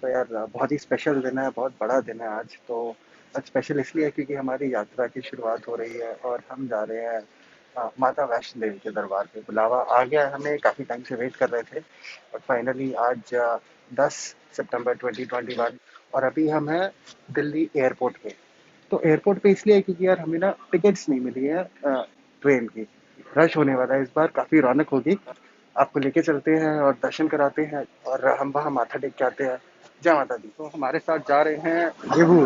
तो यार बहुत ही स्पेशल दिन है, बहुत बड़ा दिन है आज। तो आज स्पेशल इसलिए है क्योंकि हमारी यात्रा की शुरुआत हो रही है और हम जा रहे हैं माता वैष्णो देवी के दरबार पे। बुलावा आ गया है, हमें काफ़ी टाइम से वेट कर रहे थे और फाइनली आज 10 सितंबर 2021 और अभी हम हैं दिल्ली एयरपोर्ट पे। तो एयरपोर्ट पे इसलिए क्योंकि यार हमें ना टिकट्स नहीं मिली है ट्रेन की। रश होने वाला है इस बार, काफ़ी रौनक होगी। आपको लेके चलते हैं और दर्शन कराते हैं और हम वहाँ माथा टेक के आते हैं। जय माता दी। तो हमारे साथ जा रहे हैं विभू।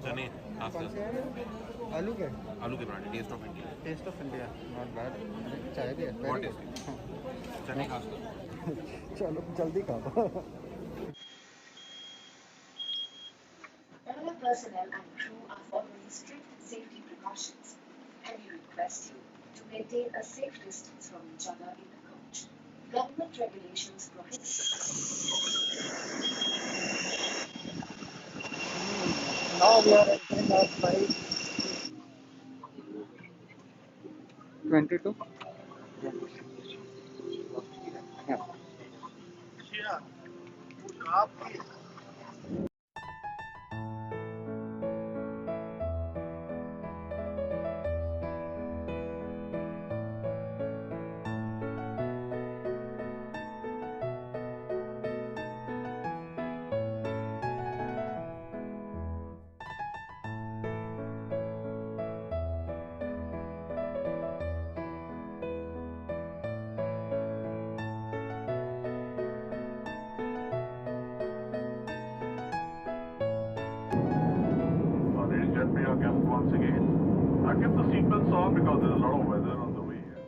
चने हाफ कौन कप से हैं? आलू के? आलू के पराठे taste of India taste of India, not bad. चाय भी है, बहुत वेरी टेस्टी गुड। चने हाफ कप चलो जल्दी खा दो। All personnel and crew are following strict safety precautions, and we request you to maintain a safe distance from each other in the coach. Government regulations prohibit. Now we are entering our flight 22. Yeah. Ladies and gentlemen, your guests once again. Keep the seatbelts on because there's a lot of weather on the way here.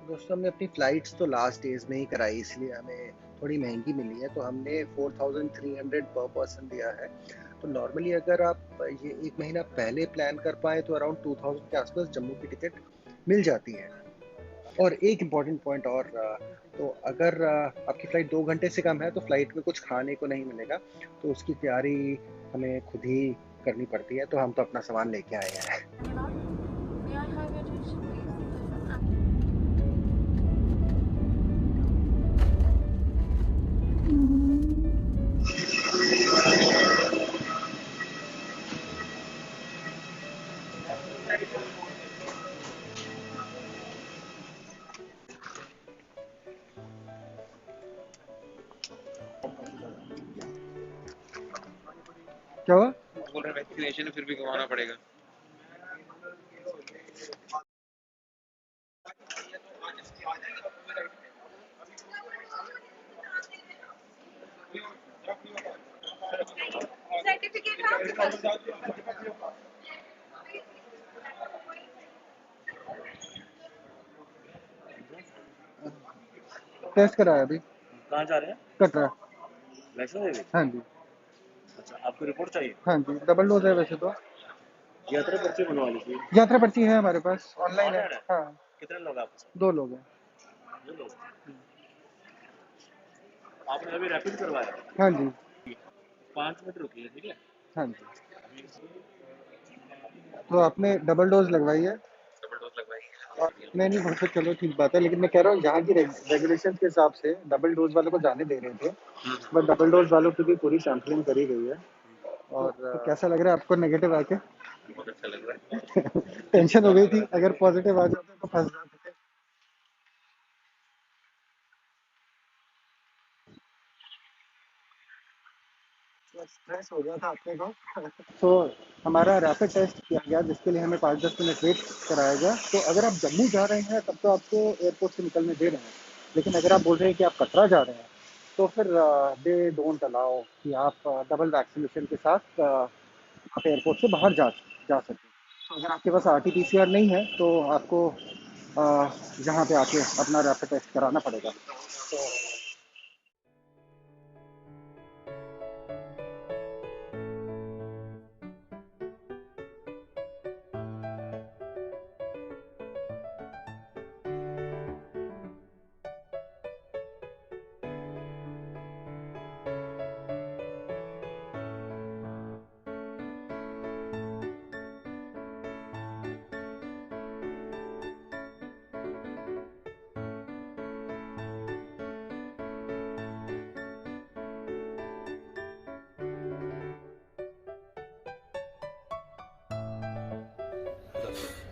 दोस्तों हमने अपनी flights तो last days में ही कराई, इसलिए हमें थोड़ी महंगी मिली है। तो हमने 4300 पर पर्सन दिया है। तो नॉर्मली अगर आप ये एक महीना पहले प्लान कर पाए तो अराउंड 2000 के आसपास जम्मू की टिकट मिल जाती है। और एक इम्पॉर्टेंट पॉइंट और, तो अगर आपकी फ़्लाइट 2 घंटे से कम है तो फ़्लाइट में कुछ खाने को नहीं मिलेगा, तो उसकी तैयारी हमें खुद ही करनी पड़ती है। तो हम तो अपना सामान लेके आए हैं। May I have your attention, please? क्या हुआ? बोल रहे वैक्सीनेशन फिर भी करवाना पड़ेगा टेस्ट कराया अभी, कहाँ जा रहे हैं कटरा। वैष्णो देवी हाँ जी। अच्छा आपको रिपोर्ट चाहिए हाँ जी, डबल डोज है वैसे तो। यात्रा पर्ची बनवा लीजिए यात्रा पर्ची है हमारे पास, ऑनलाइन है। ऑनलाइन है हाँ, कितने लोग हैं आपके 2 लोग हैं। साथ 2 लोग आपने अभी रैपिड करवाया हाँ जी। 5 मिनट रुकिए ठीक है हाँ जी। तो आपने डबल डोज लगवाई है? डबल डोज लगवाई नहीं नहीं, वो तो चलो ठीक बात है, लेकिन मैं कह रहा हूँ यहाँ की रेगुलेशन के हिसाब से डबल डोज वालों को जाने दे रहे थे। बट डबल डोज वालों की भी पूरी सैंपलिंग करी गई है। और तो कैसा लग रहा है आपको नेगेटिव आके? बहुत अच्छा लग रहा है टेंशन हो गई थी, अगर पॉजिटिव आ जाते तो फंस जाते थे। स्ट्रेस हो गया था अपने को। तो हमारा रैपिड टेस्ट किया गया जिसके लिए हमें 5-10 मिनट वेट कराया गया। तो अगर आप जम्मू जा रहे हैं तब तो आपको एयरपोर्ट से निकलने दे रहे हैं, लेकिन अगर आप बोल रहे हैं कि आप कटरा जा रहे हैं तो फिर दे डोंट अलाउ कि आप डबल वैक्सीनेशन के साथ आप एयरपोर्ट से बाहर जा सकें। तो अगर आपके पास RT-PCR नहीं है तो आपको यहाँ पे आके अपना रैपिड टेस्ट कराना पड़ेगा। तो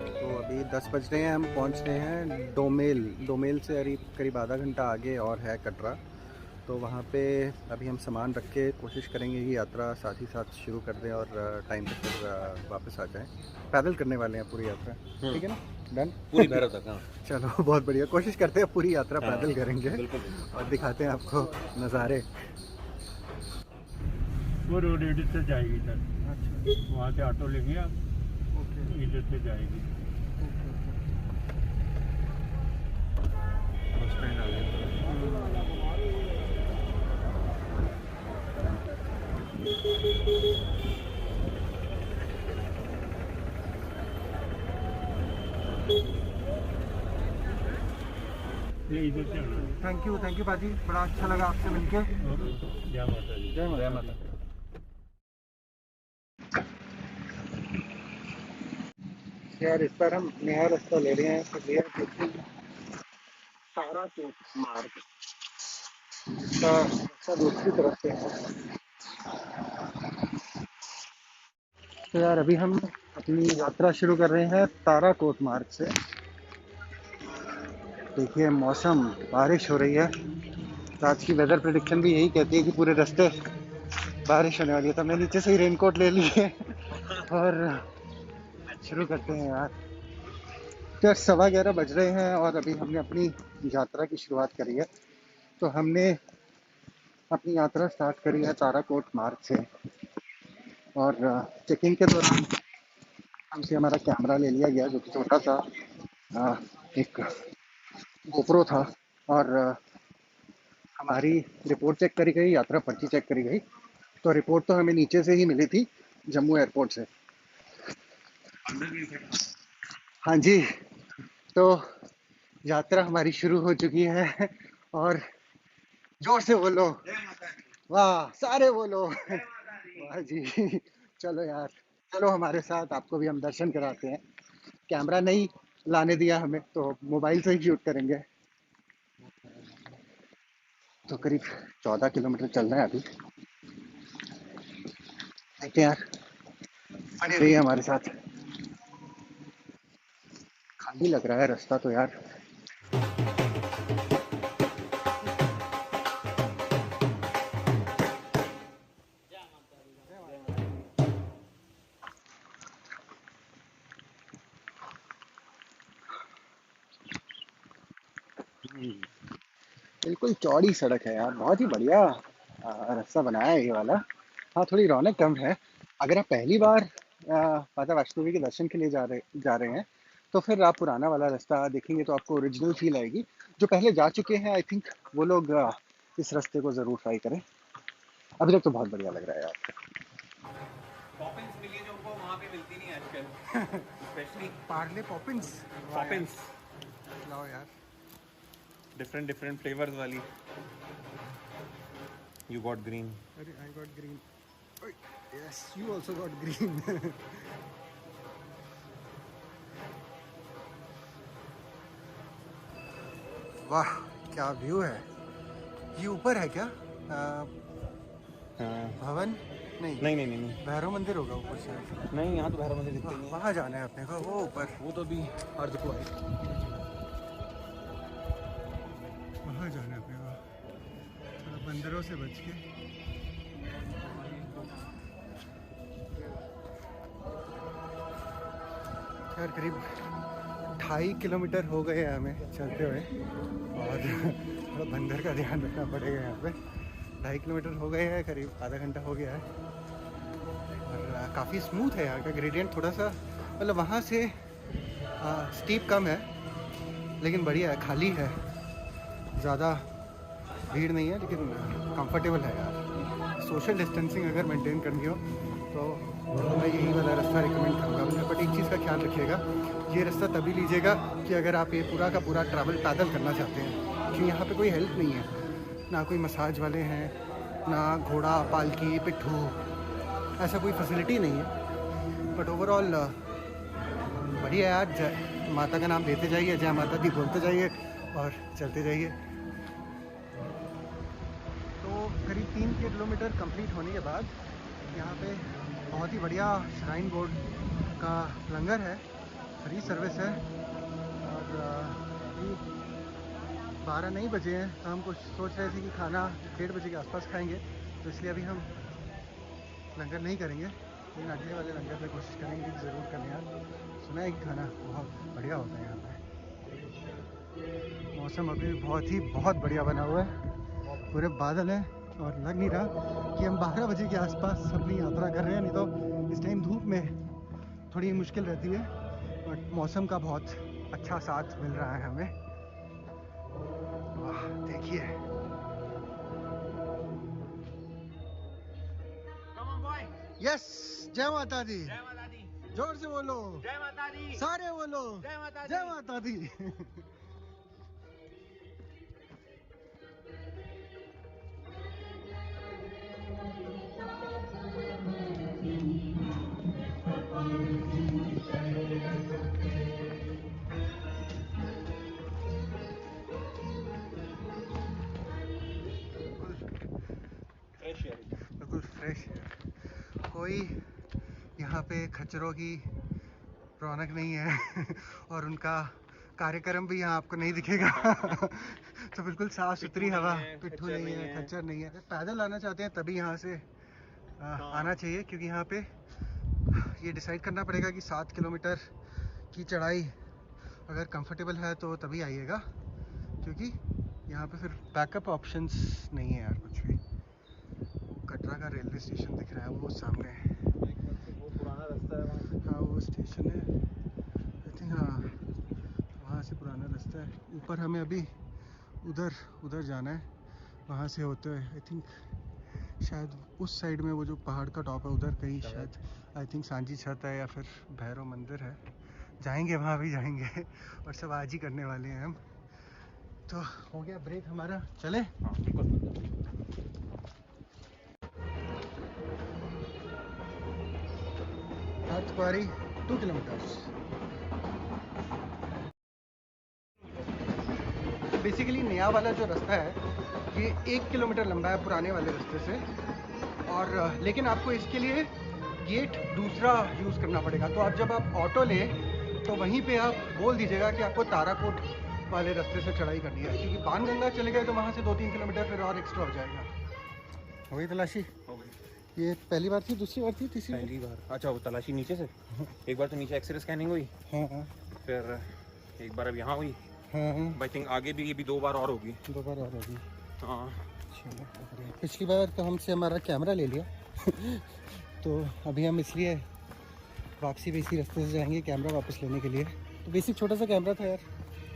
तो अभी 10 बज रहे हैं, हम पहुंच रहे हैं डोमेल से करीब आधा घंटा आगे और है कटरा। तो वहाँ पे अभी हम सामान रख के कोशिश करेंगे कि यात्रा साथ ही साथ शुरू कर दें और टाइम पे फिर वापस आ जाएं। पैदल करने वाले हैं पूरी यात्रा, ठीक है ना? डन पूरी भैरव तक। हाँ चलो बहुत बढ़िया, कोशिश करते हैं पूरी यात्रा हाँ, पैदल करेंगे बिल्कुल। और दिखाते हैं आपको नज़ारे। वो रोड इधर से जाएगी सर, अच्छा वहाँ से ऑटो लेंगे आप, ओके इधर से जाएगी। बस स्टैंड आ गया। ये इधर से आना। थैंक यू बाजी, बड़ा अच्छा लगा आपसे मिलके। ओके, जय माता दी। जय माता। यार इस बार हम नया रास्ता ले रहे हैं, तो ये देखिए ताराकोट मार्ग, इसका रास्ता दूसरी तरफ से है। तो यार अभी हम अपनी यात्रा शुरू कर रहे हैं ताराकोट मार्ग से। देखिए मौसम, बारिश हो रही है, तो आज की वेदर प्रेडिक्शन भी यही कहती है कि पूरे रास्ते बारिश होने वाली है। तो मैं नीचे से ही रेनकोट ले लिए और शुरू करते हैं यार। तो यार 11:15 बज रहे हैं और अभी हमने अपनी यात्रा की शुरुआत करी है। तो हमने अपनी यात्रा स्टार्ट करी है ताराकोट मार्ग से और चेकिंग के दौरान हमसे हमारा कैमरा ले लिया गया, जो कि छोटा सा एक गोप्रो था, और हमारी रिपोर्ट चेक करी गई, यात्रा पर्ची चेक करी गई। तो रिपोर्ट तो हमें नीचे से ही मिली थी, जम्मू एयरपोर्ट से। हाँ जी, तो यात्रा हमारी शुरू हो चुकी है और जोर से बोलो वाह, सारे बोलो वाह जी। चलो यार, चलो हमारे साथ, आपको भी हम दर्शन कराते हैं। कैमरा नहीं लाने दिया हमें, तो मोबाइल से ही शूट करेंगे। तो करीब 14 किलोमीटर चलना है अभी। देखते हैं यार, बने रहिए हमारे साथ। खाली लग रहा है रास्ता तो यार। बिल्कुल चौड़ी सड़क है यार, बहुत ही बढ़िया रास्ता बनाया है ये वाला। हाँ, थोड़ी रौनक कम है। अगर आप पहली बार माता वैष्णो देवी के दर्शन के लिए जा रहे हैं, तो फिर आप पुराना वाला रास्ता देखेंगे तो आपको ओरिजिनल फील आएगी। जो पहले जा चुके हैं, आई थिंक वो लोग इस रास्ते को ज़रूर ट्राई करें। अभी तक तो बहुत बढ़िया लग रहा है यार। पॉपिंस मिली जो उनको वहाँ पे मिलती नहीं आजकल, स्पेशली पार्ले पॉपिंस, पॉपिंस लाओ यार। डिफरेंट फ्लेवर्स वाली। You got green. अरे I got green, yes you also got green. वाह क्या व्यू है। ये ऊपर है क्या भवन? नहीं, भैरव मंदिर होगा ऊपर शायद। नहीं, यहाँ तो भैरव मंदिर दिखते नहीं है। वहाँ जाना है अपने को, वो ऊपर, वो तो अभी अर्ध को है। वहाँ जाना है अपने को, थोड़ा बंदरों से बच के। यार करीब 2.5 किलोमीटर हो गए हैं हमें चलते हुए, और थोड़ा बंदर का ध्यान रखना पड़ेगा यहाँ पे। 2.5 किलोमीटर हो गए हैं, करीब आधा घंटा हो गया है। और काफ़ी स्मूथ है यहाँ का ग्रेडियंट, थोड़ा सा मतलब वहाँ से स्टीप कम है, लेकिन बढ़िया है, खाली है, ज़्यादा भीड़ नहीं है, लेकिन कंफर्टेबल है यार। सोशल डिस्टेंसिंग अगर मेंटेन करनी हो तो मैं यही वाला रास्ता रिकमेंड करूँगा। बट एक चीज़ का ख्याल रखिएगा, ये रास्ता तभी लीजिएगा कि अगर आप ये पूरा का पूरा ट्रैवल पैदल करना चाहते हैं, क्योंकि यहाँ पे कोई हेल्प नहीं है, ना कोई मसाज वाले हैं, ना घोड़ा, पालकी, पिट्ठू, ऐसा कोई फैसिलिटी नहीं है। बट ओवरऑल बढ़िया यार। जय माता का नाम लेते जाइए, जय माता दी बोलते जाइए और चलते जाइए। तो करीब 3 किलोमीटर कंप्लीट होने के बाद यहाँ पे बहुत ही बढ़िया श्राइन बोर्ड का लंगर है, फ्री सर्विस है और अभी 12 नहीं बजे हैं, तो हम कुछ सोच रहे थे कि खाना 1:30 बजे के आसपास खाएंगे, तो इसलिए अभी हम लंगर नहीं करेंगे, लेकिन अगले वाले लंगर में कोशिश करेंगे कि ज़रूर करें यार। सुना है कि खाना बहुत बढ़िया होता है यहाँ पे। मौसम अभी बहुत बढ़िया बना हुआ है, पूरे बादल हैं और लग नहीं रहा कि हम 12 बजे के आसपास अपनी यात्रा कर रहे हैं, नहीं तो इस टाइम धूप में थोड़ी मुश्किल रहती है, बट मौसम का बहुत अच्छा साथ मिल रहा है हमें। वाह देखिए, यस, जय माता दी, जय माता दी, जोर से बोलो, जय माता दी, सारे बोलो, जय माता दी, जय माता दी। फ्रेश एयर, बिल्कुल फ्रेश है, कोई यहाँ पे खच्चरों की रौनक नहीं है और उनका कार्यक्रम भी यहाँ आपको नहीं दिखेगा। तो बिल्कुल साफ सुथरी हवा, पिट्ठू नहीं है, खच्चर नहीं है। अगर पैदल आना चाहते हैं तभी यहाँ से आना चाहिए, क्योंकि यहाँ पे ये डिसाइड करना पड़ेगा कि 7 किलोमीटर की चढ़ाई अगर कंफर्टेबल है तो तभी आइएगा, क्योंकि यहाँ पे फिर बैकअप ऑप्शंस नहीं है यार कुछ भी। कटरा का रेलवे स्टेशन दिख रहा है वो सामने है, वो पुराना रास्ता है वहाँ। हाँ वो स्टेशन है आई थिंक, हाँ वहाँ से पुराना रास्ता है। ऊपर हमें अभी उधर जाना है, वहाँ से होते हुए आई थिंक शायद उस साइड में वो जो पहाड़ का टॉप है उधर कहीं शायद आई थिंक सांची छत है या फिर भैरव मंदिर है, जाएंगे वहाँ भी जाएंगे और सब आज ही करने वाले हैं हम। तो हो गया ब्रेक हमारा, चले। कुआरी 2 किलोमीटर्स। बेसिकली नया वाला जो रास्ता है ये 1 किलोमीटर लंबा है पुराने वाले रास्ते से, और लेकिन आपको इसके लिए गेट दूसरा यूज़ करना पड़ेगा। तो आप जब आप ऑटो लें तो वहीं पे आप बोल दीजिएगा कि आपको ताराकोट वाले रास्ते से चढ़ाई करनी है, क्योंकि बाणगंगा चले गए तो वहाँ से 2-3 किलोमीटर फिर और एक्स्ट्रा हो जाएगा। हो गई तलाशी? हो गई। ये पहली बार थी, दूसरी बार थी, तीसरी पहली बार? अच्छा, वो तलाशी नीचे से एक बार तो नीचे एक्सरे स्कैनिंग हुई, हाँ हाँ फिर एक बार अब यहाँ हुई, हाँ हाँ, आई थिंक आगे भी ये भी 2 बार और होगी। 2 बार और होगी। हाँ चलो, पिछली बार तो हमसे हमारा कैमरा ले लिया तो अभी हम इसलिए वापसी भी इसी रास्ते से जाएंगे कैमरा वापस लेने के लिए। तो बेसिक छोटा सा कैमरा था यार।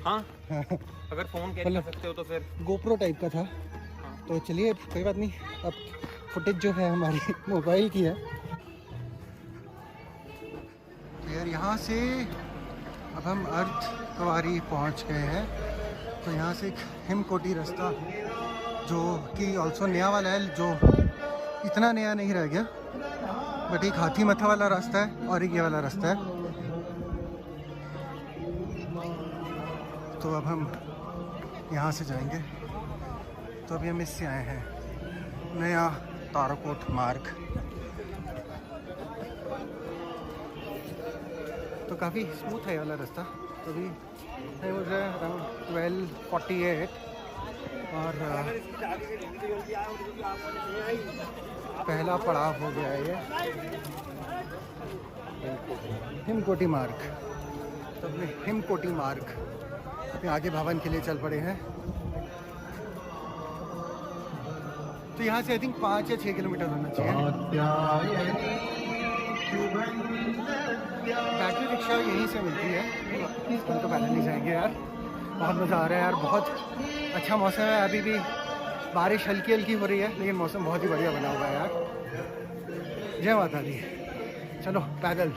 हाँ, हाँ, अगर फ़ोन कैरी कर सकते हो तो फिर गोप्रो टाइप का था। हाँ। तो चलिए कोई बात नहीं, अब फुटेज जो है हमारी मोबाइल की है। तो यार यहाँ से अब हम अर्धकुंवारी पहुँच गए हैं। तो यहाँ से एक हिमकोटी रास्ता जो कि ऑल्सो नया वाला है, जो इतना नया नहीं रह गया, बट एक हाथी मथा वाला रास्ता है और एक ये वाला रास्ता है। तो अब हम यहाँ से जाएंगे। तो अभी हम इससे आए हैं, नया ताराकोट मार्ग। तो काफ़ी स्मूथ है ये वाला रास्ता। तो अभी टाइम हो रहा है अराउंड 12:48 और पहला पड़ाव हो गया है ये हिमकोटी मार्ग। तो अपने हिमकोटी मार्ग अपने आगे भवन के लिए चल पड़े हैं। तो यहाँ से आई थिंक 5 या 6 किलोमीटर होना चाहिए। बैटरी रिक्शा यहीं से मिलती है, हम तो पैदल नहीं जाएंगे यार। बहुत मज़ा आ रहा है यार, बहुत अच्छा मौसम है। अभी भी बारिश हल्की हल्की हो रही है, लेकिन मौसम बहुत ही बढ़िया बना हुआ है यार। जय माता दी। चलो पैदल।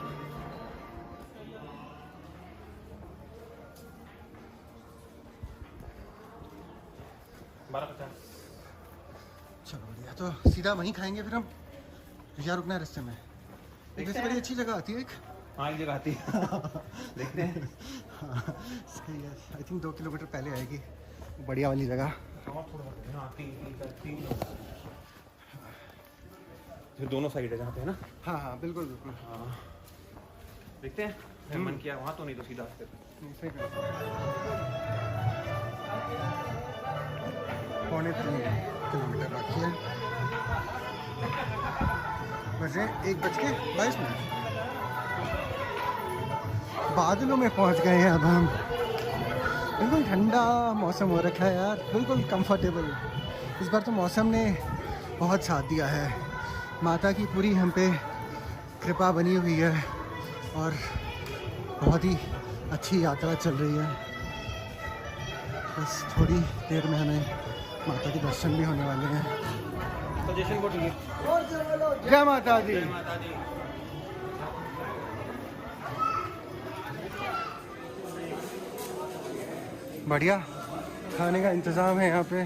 चलो बढ़िया, तो सीधा वहीं खाएंगे फिर हम, या रुकना है रास्ते में? वैसे बड़ी अच्छी जगह आती है एक। हाँ, एक जगह आती है देखते हैं। हाँ सही है, आई थिंक 2 किलोमीटर पहले आएगी, बढ़िया वाली जगह। फिर दोनों साइड है जहाँ पे, है ना? हाँ हाँ बिल्कुल बिल्कुल। हाँ, देखते हैं। मन किया वहाँ तो, नहीं तो सीधा फिर पौने 3 किलोमीटर बाकी है। बजे 1:22। बादलों में पहुंच गए हैं अब हम। बिल्कुल ठंडा मौसम हो रखा है यार, बिल्कुल कंफर्टेबल। इस बार तो मौसम ने बहुत साथ दिया है। माता की पूरी हम पे कृपा बनी हुई है और बहुत ही अच्छी यात्रा चल रही है। बस थोड़ी देर में हमें माता के दर्शन भी होने वाले हैं। सजेशन को ठीक है। जय माता दी। माता जी। बढ़िया खाने का इंतज़ाम है यहाँ पे।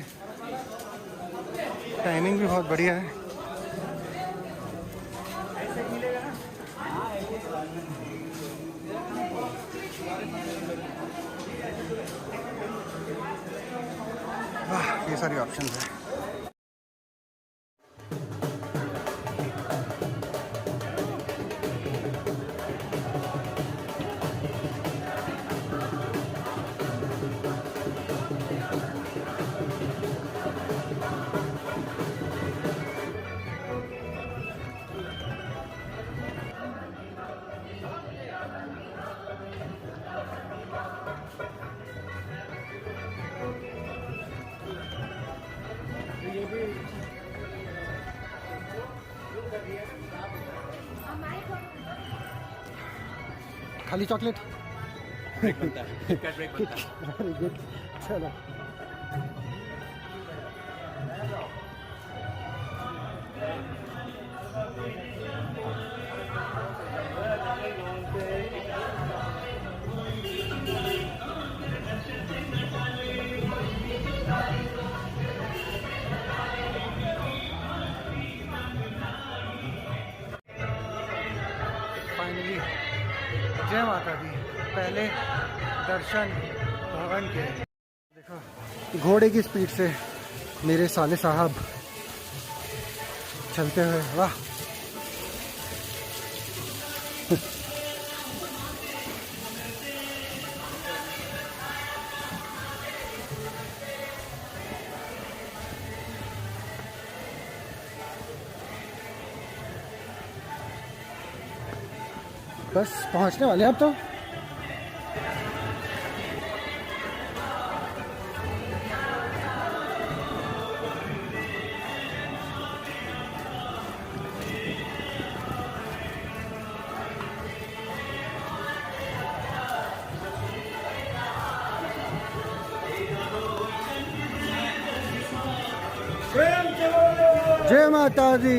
टाइमिंग भी बहुत बढ़िया है। वाह, ये सारी ऑप्शंस हैं। खाली चॉकलेट। ब्रेक बनता है, किटकैट ब्रेक बनता है। Very good. चलो फाइनली जय माता दी। पहले दर्शन भवन के। देखो घोड़े की स्पीड से मेरे साले साहब चलते हुए। वाह बस पहुंचने वाले हैं अब तो। जय माता दी।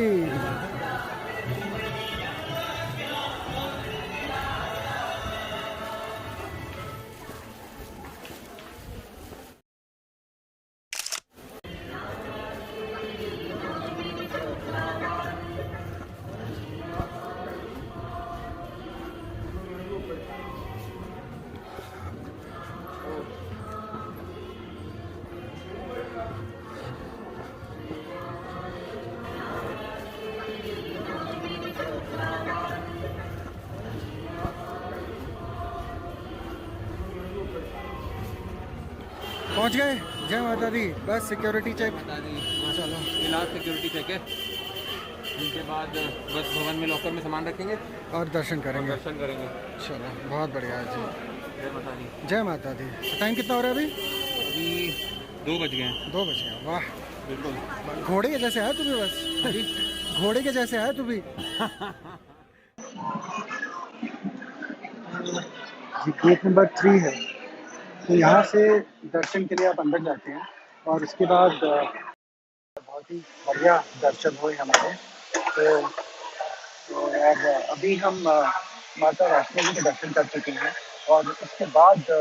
पहुंच गए। जय माता दी। बस सिक्योरिटी चेक। चलो फिलहाल सिक्योरिटी चेक है, उनके बाद बस भवन में लॉकर में सामान रखेंगे और दर्शन करेंगे। दर्शन करेंगे। चलो बहुत बढ़िया जी। जय माता दी। जय माता दी। टाइम कितना हो रहा है अभी? अभी 2 बज गए हैं। 2 बज गए। वाह बिल्कुल घोड़े के जैसे आया तू भी। बस घोड़े के जैसे आया तू भी। गेट नंबर 3 है, तो यहाँ से दर्शन के लिए आप अंदर जाते हैं और उसके बाद बहुत ही बढ़िया दर्शन हुए हमारे। तो यार अभी हम माता वैष्णो जी के दर्शन कर चुके हैं और उसके बाद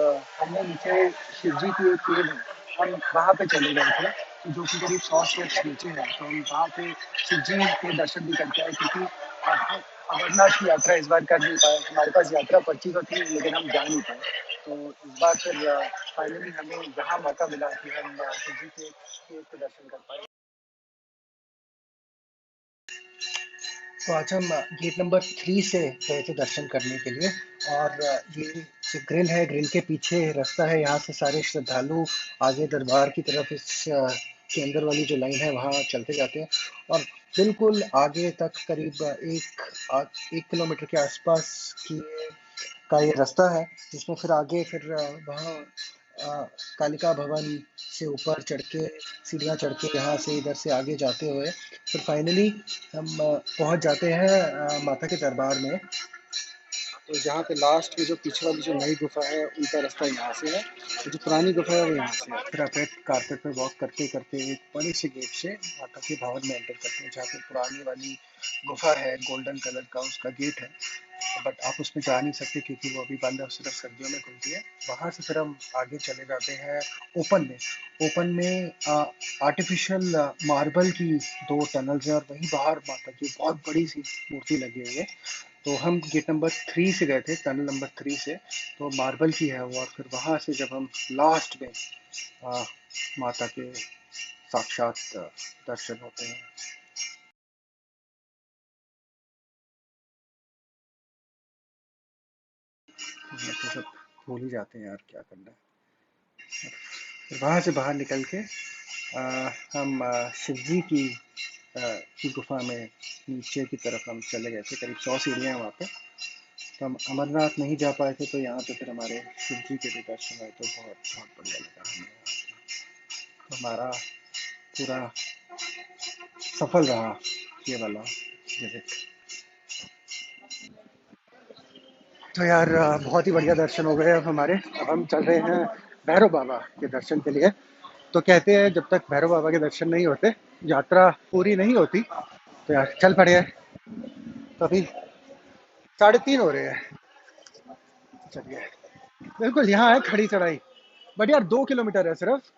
हमने नीचे शिव जी की एक केव है, हम वहाँ पे चले गए थे, जो कि करीब 100 स्टेप्स नीचे है। तो हम वहाँ पे शिव जी के दर्शन भी करके आए, क्योंकि हम अमरनाथ की यात्रा इस बार कर नहीं पाए। हमारे पास यात्रा पर्ची तो थी लेकिन हम जा नहीं पाए। तो इस बार फिर फाइनली हमें यहाँ मौका मिला कि हम शिव जी के केव के दर्शन कर पाए। तो आज हम गेट नंबर 3 से गए थे दर्शन करने के लिए। और ये जो ग्रिल है, ग्रिल के पीछे रास्ता है, यहाँ से सारे श्रद्धालु आगे दरबार की तरफ इस के अंदर वाली जो लाइन है वहाँ चलते जाते हैं। और बिल्कुल आगे तक करीब 1 किलोमीटर के आसपास की का ये रास्ता है, जिसमें फिर आगे फिर वहाँ अ, कालिका भवन से ऊपर चढ़ के, सीढ़ियाँ चढ़ के, यहाँ से इधर से आगे जाते हुए फिर फाइनली हम पहुंच जाते हैं माता के दरबार में। तो जहाँ पे लास्ट में जो पीछे वाली जो नई गुफा है उनका रास्ता यहाँ से है, तो जो पुरानी गुफा है वो यहाँ से है। फिर आप रेड कारपेट पे वॉक करते करते एक बड़े से गेट से माता के भवन में एंटर करते हैं, जहाँ पे पुरानी वाली गुफा है, गोल्डन कलर का उसका गेट है। बट आप उसमें जा नहीं सकते क्योंकि वो अभी बंद है, सिर्फ सर्दियों में खुलती है। वहाँ से फिर हम आगे चले जाते हैं ओपन में। ओपन में आर्टिफिशियल मार्बल की 2 टनल्स हैं, और वहीं बाहर माता की बहुत बड़ी सी मूर्ति लगी हुई है। तो हम गेट नंबर 3 से गए थे, टनल नंबर 3 से, तो मार्बल की है वो। और फिर वहाँ से जब हम लास्ट में आ, माता के साक्षात दर्शन होते हैं। हम तो सब भूल ही जाते हैं यार, क्या करना है। फिर वहाँ से बाहर निकल के हम शिव जी की गुफा में नीचे की तरफ हम चले गए थे। करीब 100 सीढ़ियाँ हैं वहाँ पे। तो हम अमरनाथ नहीं जा पाए थे, तो यहाँ पे फिर हमारे शिव जी के भी दर्शन हुए, तो बहुत बहुत बढ़िया लगा हमें यहाँ पे। तो हमारा पूरा सफल रहा ये वाला विजिट। तो यार बहुत ही बढ़िया दर्शन हो गए अब हमारे। अब हम चल रहे हैं भैरव बाबा के दर्शन के लिए। तो कहते हैं जब तक भैरव बाबा के दर्शन नहीं होते, यात्रा पूरी नहीं होती। तो यार चल पड़े हैं। तो अभी 3:30 हो रहे हैं। चलिए, बिल्कुल यहाँ है खड़ी चढ़ाई, बट यार 2 किलोमीटर है सिर्फ।